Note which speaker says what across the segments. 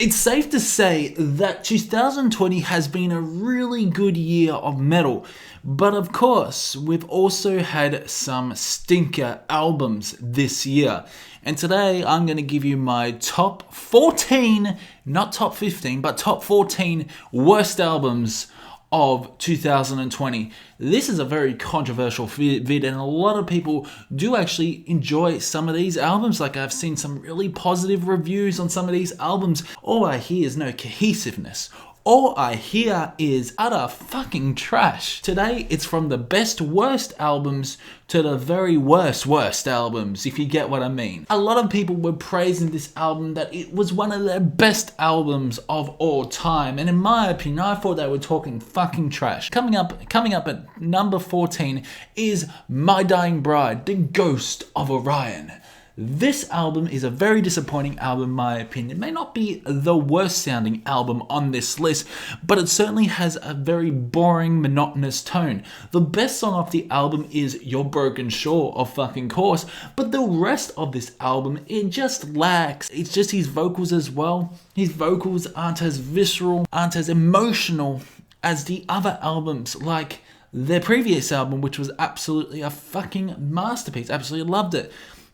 Speaker 1: It's safe to say that 2020 has been a really good year of metal, but of course, we've also had some stinker albums this year. And today I'm going to give you my top 14, not top 15, but top 14 worst albums of 2020. This is a very controversial vid, and a lot of people do actually enjoy some of these albums. Like, I've seen some really positive reviews on some of these albums. All I hear is no cohesiveness. All I hear is utter fucking trash. Today, it's from the best worst albums to the very worst albums, if you get what I mean. A lot of people were praising this album that it was one of their best albums of all time, and in my opinion, I thought they were talking fucking trash. Coming up at number 14 is My Dying Bride, The Ghost of Orion. This album is a very disappointing album in my opinion. It may not be the worst sounding album on this list, but it certainly has a very boring, monotonous tone. The best song off the album is Your Broken Shore, of fucking course, but the rest of this album, it just lacks. It's just his vocals as well. His vocals aren't as visceral, aren't as emotional as the other albums, like their previous album, which was absolutely a fucking masterpiece. Absolutely loved it.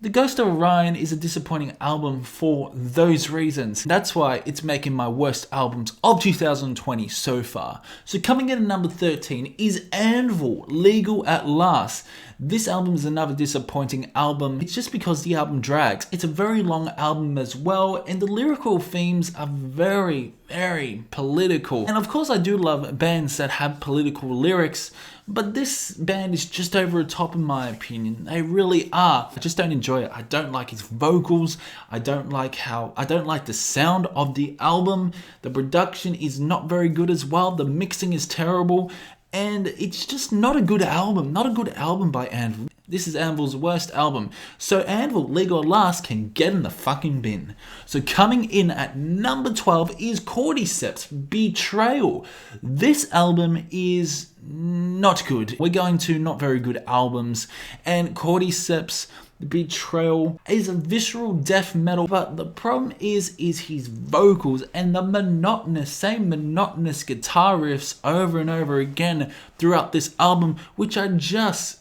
Speaker 1: The Ghost of Orion is a disappointing album for those reasons. That's why it's making my worst albums of 2020 so far. So coming in at number 13 is Anvil, Legal at Last. This album is another disappointing album. It's just because the album drags. It's a very long album as well, and the lyrical themes are very, very political. And of course I do love bands that have political lyrics, but this band is just over the top in my opinion. They really are. I just don't enjoy it. I don't like his vocals. I don't like the sound of the album. The production is not very good as well. The mixing is terrible. And it's just not a good album. Not a good album by Anvil. This is Anvil's worst album. So Anvil, Legal at Last, can get in the fucking bin. So coming in at number 12 is Cordyceps Betrayal. This album is not good. We're going to not very good albums. And Cordyceps Betrayal is a visceral death metal, but the problem is his vocals and the same monotonous guitar riffs over and over again throughout this album, which I just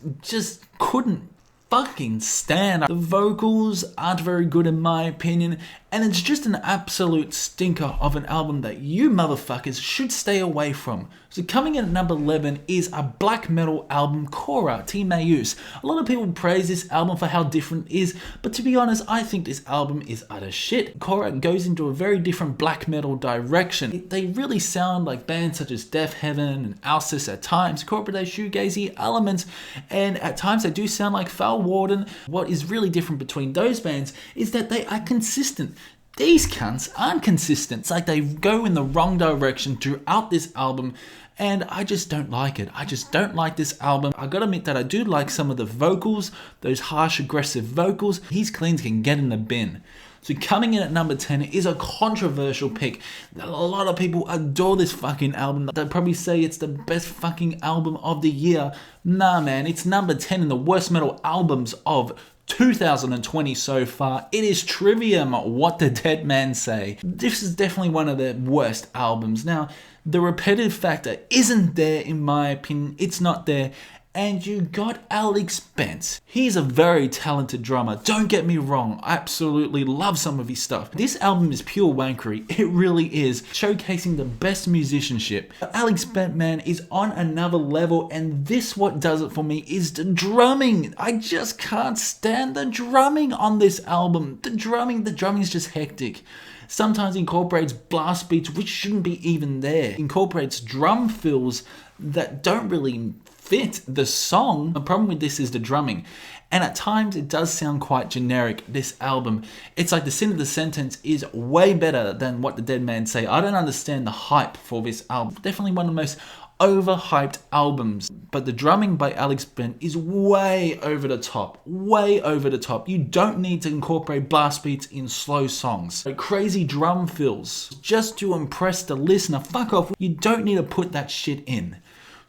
Speaker 1: couldn't fucking stand. The vocals aren't very good in my opinion, and it's just an absolute stinker of an album that you motherfuckers should stay away from. So coming in at number 11 is a black metal album, Khora, Timaeus. A lot of people praise this album for how different it is, but to be honest, I think this album is utter shit. Khora goes into a very different black metal direction. They really sound like bands such as Death Heaven and Alcest at times, incorporate shoegazy elements, and at times they do sound like Foul Warden. What is really different between those bands is that they are consistent. These cunts aren't consistent. It's like they go in the wrong direction throughout this album, and I just don't like it. I just don't like this album. I gotta admit that I do like some of the vocals, those harsh, aggressive vocals. His cleans can get in the bin. So coming in at number 10 is a controversial pick. A lot of people adore this fucking album. They'll probably say it's the best fucking album of the year. Nah, man, it's number 10 in the worst metal albums of 2020 so far. It is Trivium, What the Dead Man Say. This is definitely one of the worst albums. Now, the repetitive factor isn't there in my opinion. It's not there. And you got Alex Spence. He's a very talented drummer. Don't get me wrong. I absolutely love some of his stuff. This album is pure wankery. It really is. Showcasing the best musicianship. Alex Spence, man, is on another level. And this, what does it for me, is the drumming. I just can't stand the drumming on this album. The drumming is just hectic. Sometimes incorporates blast beats which shouldn't be even there. Incorporates drum fills that don't really fit the song. The problem with this is the drumming, and at times it does sound quite generic. This album, it's like the sin of the sentence is way better than What the Dead Man Say. I don't understand the hype for this album. Definitely one of the most overhyped albums, but the drumming by Alex Bent is way over the top. You don't need to incorporate blast beats in slow songs. Like crazy drum fills just to impress the listener. Fuck off. You don't need to put that shit in.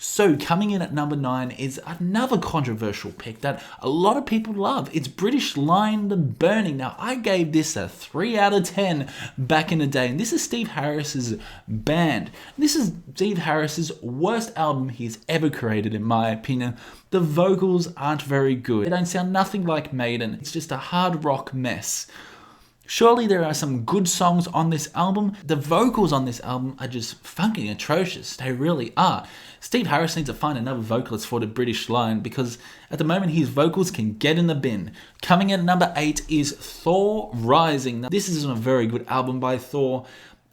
Speaker 1: So coming in at number 9 is another controversial pick that a lot of people love. It's British Lion the Burning. Now, I gave this a 3 out of 10 back in the day, and this is Steve Harris's band. This is Steve Harris's worst album he's ever created, in my opinion. The vocals aren't very good. They don't sound nothing like Maiden. It's just a hard rock mess. Surely there are some good songs on this album. The vocals on this album are just fucking atrocious. They really are. Steve Harris needs to find another vocalist for the British Lion because at the moment his vocals can get in the bin. Coming in at number 8 is Thor Rising. Now, this isn't a very good album by Thor.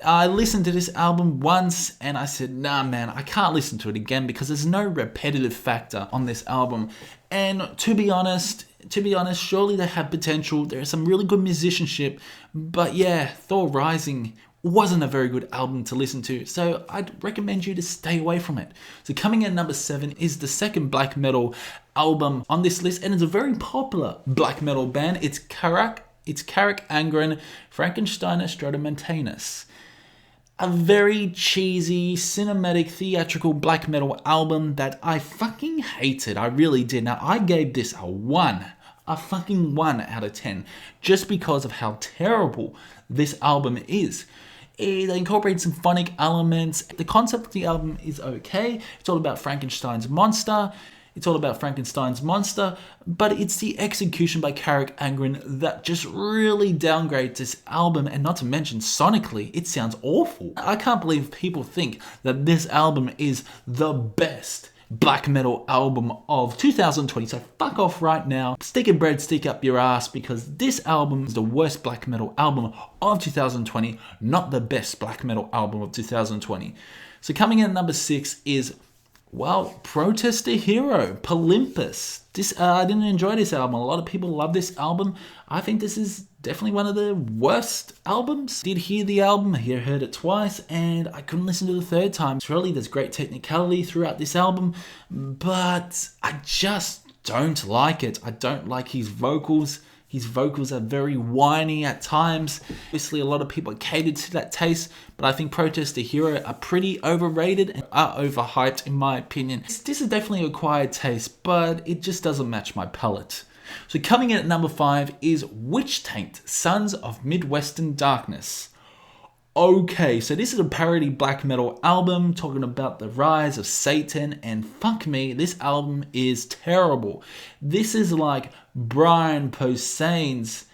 Speaker 1: I listened to this album once and I said, nah man, I can't listen to it again because there's no repetitive factor on this album. And to be honest, surely they have potential. There's some really good musicianship. But yeah, Thor Rising wasn't a very good album to listen to. So I'd recommend you to stay away from it. So coming in at number 7 is the second black metal album on this list. And it's a very popular black metal band. It's Carach, Angren, Frankensteina, Stratoemontanus. A very cheesy, cinematic, theatrical black metal album that I fucking hated. I really did. Now, I gave this a fucking 1 out of 10, just because of how terrible this album is. It incorporates some phonic elements. The concept of the album is okay. It's all about Frankenstein's monster. But it's the execution by Carach Angren that just really downgrades this album, and not to mention sonically, it sounds awful. I can't believe people think that this album is the best black metal album of 2020, so fuck off right now. Stick a breadstick up your ass because this album is the worst black metal album of 2020, not the best black metal album of 2020. So coming in at number 6 is, well, Protest a Hero, Palimpest. I didn't enjoy this album. A lot of people love this album. I think this is definitely one of the worst albums. Did hear the album, I heard it twice, and I couldn't listen to it the third time. Surely there's great technicality throughout this album, but I just don't like it. I don't like his vocals. His vocals are very whiny at times. Obviously, a lot of people are catered to that taste, but I think Protest a Hero are pretty overrated and are overhyped in my opinion. This is definitely an acquired taste, but it just doesn't match my palate. So coming in at number 5 is Taint, Sons of Midwestern Darkness. Okay, so this is a parody black metal album talking about the rise of Satan, and fuck me, this album is terrible. This is like Brian Posehn's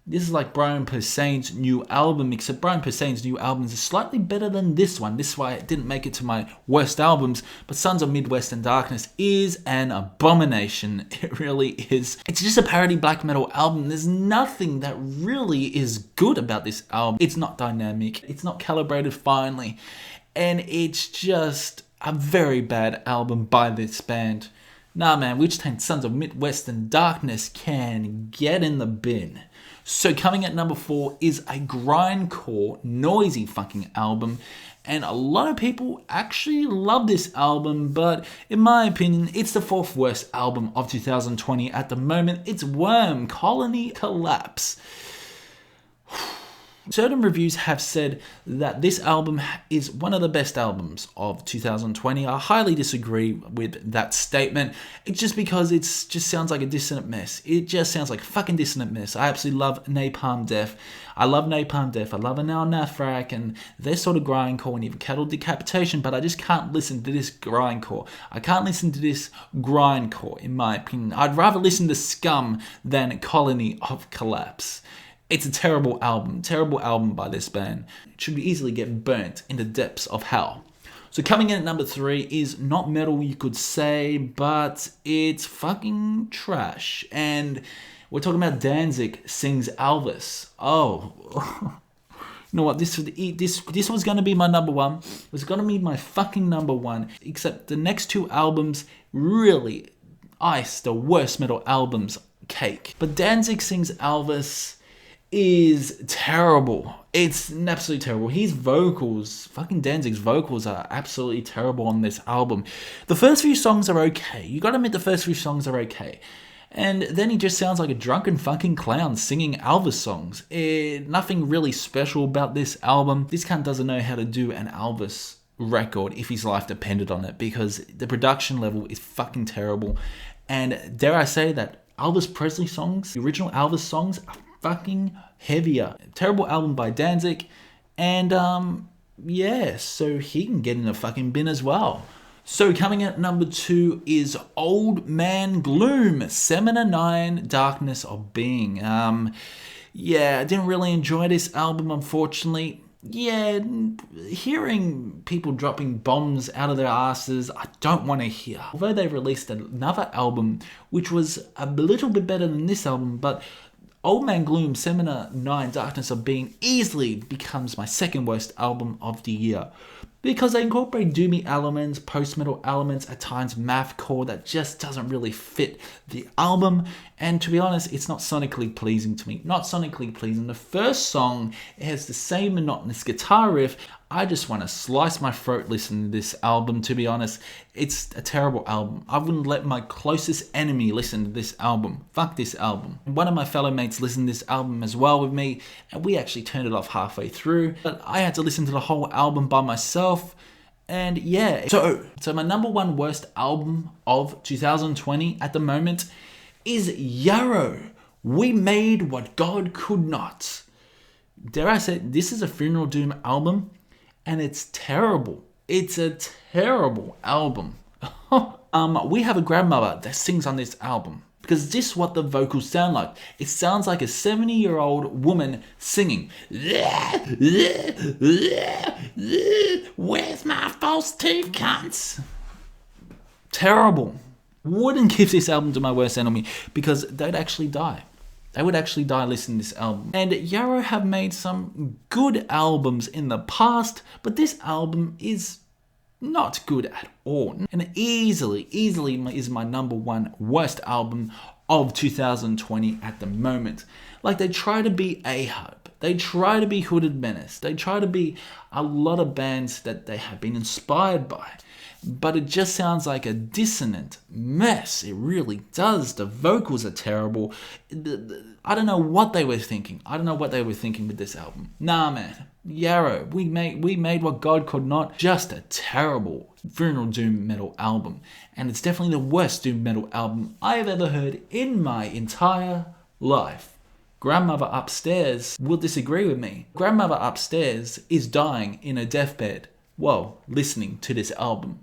Speaker 1: new album, except Brian Posehn's new album is slightly better than this one. This is why it didn't make it to my worst albums, but Sons of Midwestern Darkness is an abomination. It really is. It's just a parody black metal album. There's nothing that really is good about this album. It's not dynamic. It's not calibrated finely. And it's just a very bad album by this band. Nah man, Taint, Sons of Midwestern Darkness can get in the bin. So coming at number 4 is a grindcore, noisy fucking album. And a lot of people actually love this album, but in my opinion, it's the 4th worst album of 2020 at the moment. It's Wvrm, Colony Collapse. Certain reviews have said that this album is one of the best albums of 2020. I highly disagree with that statement. It's just because it just sounds like a dissonant mess. It just sounds like a fucking dissonant mess. I absolutely love Napalm Death. I love Anal Nathrak and their sort of grindcore and even Cattle Decapitation, but I just can't listen to this grindcore. I can't listen to this grindcore, in my opinion. I'd rather listen to Scum than Colony of Collapse. It's a terrible album by this band. It should easily get burnt in the depths of hell. So coming in at number 3 is not metal, you could say, but it's fucking trash. And we're talking about Danzig sings Elvis. Oh, you know what? This was going to be my number 1. It was going to be my fucking number 1. Except the next 2 albums really ice the worst metal albums cake. But Danzig sings Elvis is terrible. It's absolutely terrible. Fucking Danzig's vocals are absolutely terrible on this album. The first few songs are okay. You gotta admit the first few songs are okay. And then he just sounds like a drunken fucking clown singing Elvis songs. Nothing really special about this album. This cunt doesn't know how to do an Elvis record if his life depended on it, because the production level is fucking terrible. And dare I say that Elvis Presley songs, the original Elvis songs, are fucking heavier. Terrible album by Danzig. And yeah, so he can get in the fucking bin as well. So coming at number 2 is Old Man Gloom, Seminar 9, Darkness of Being. Yeah, I didn't really enjoy this album, unfortunately. Yeah, hearing people dropping bombs out of their asses, I don't want to hear. Although they released another album, which was a little bit better than this album, but Old Man Gloom, Seminar 9, Darkness of Being easily becomes my second worst album of the year. Because they incorporate doomy elements, post-metal elements, at times mathcore that just doesn't really fit the album. And to be honest, it's not sonically pleasing to me. Not sonically pleasing. The first song, it has the same monotonous guitar riff. I just want to slice my throat listening to this album, to be honest. It's a terrible album. I wouldn't let my closest enemy listen to this album. Fuck this album. One of my fellow mates listened to this album as well with me, and we actually turned it off halfway through. But I had to listen to the whole album by myself. And yeah, so my number 1 worst album of 2020 at the moment is Yarrow. We Made What God Could Not. Dare I say, this is a Funeral Doom album, and it's terrible. It's a terrible album. We have a grandmother that sings on this album, because this is what the vocals sound like. It sounds like a 70-year-old woman singing. Where's my false teeth, cunts? Terrible. Wouldn't give this album to my worst enemy, because they'd actually die. They would actually die listening to this album. And Yarrow have made some good albums in the past, but this album is not good at all. And easily is my number 1 worst album of 2020 at the moment. Like, they try to be Ahab. They try to be Hooded Menace. They try to be a lot of bands that they have been inspired by. But it just sounds like a dissonant mess. It really does. The vocals are terrible. I don't know what they were thinking. I don't know what they were thinking with this album. Nah, man. Yarrow, we made what God could not. Just a terrible funeral doom metal album. And it's definitely the worst doom metal album I have ever heard in my entire life. Grandmother upstairs will disagree with me. Grandmother upstairs is dying in a deathbed while listening to this album.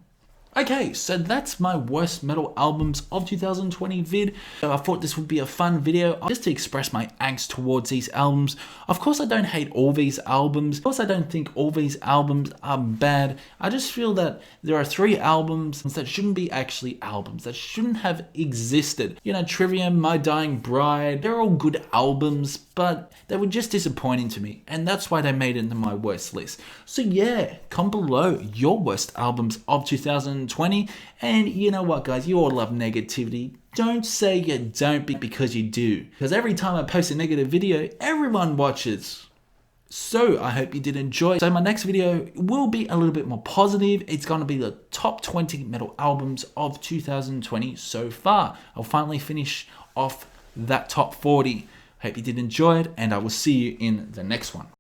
Speaker 1: Okay, so that's my worst metal albums of 2020 vid. So I thought this would be a fun video just to express my angst towards these albums. Of course, I don't hate all these albums. Of course, I don't think all these albums are bad. I just feel that there are 3 albums that shouldn't be actually albums, that shouldn't have existed. You know, Trivium, My Dying Bride, they're all good albums, but they were just disappointing to me. And that's why they made it into my worst list. So yeah, comment below your worst albums of 2020. And you know what, guys, you all love negativity. Don't say you don't because you do. Because every time I post a negative video, everyone watches. So I hope you did enjoy. So my next video will be a little bit more positive. It's going to be the top 20 metal albums of 2020 so far. I'll finally finish off that top 40. Hope you did enjoy it, and I will see you in the next one.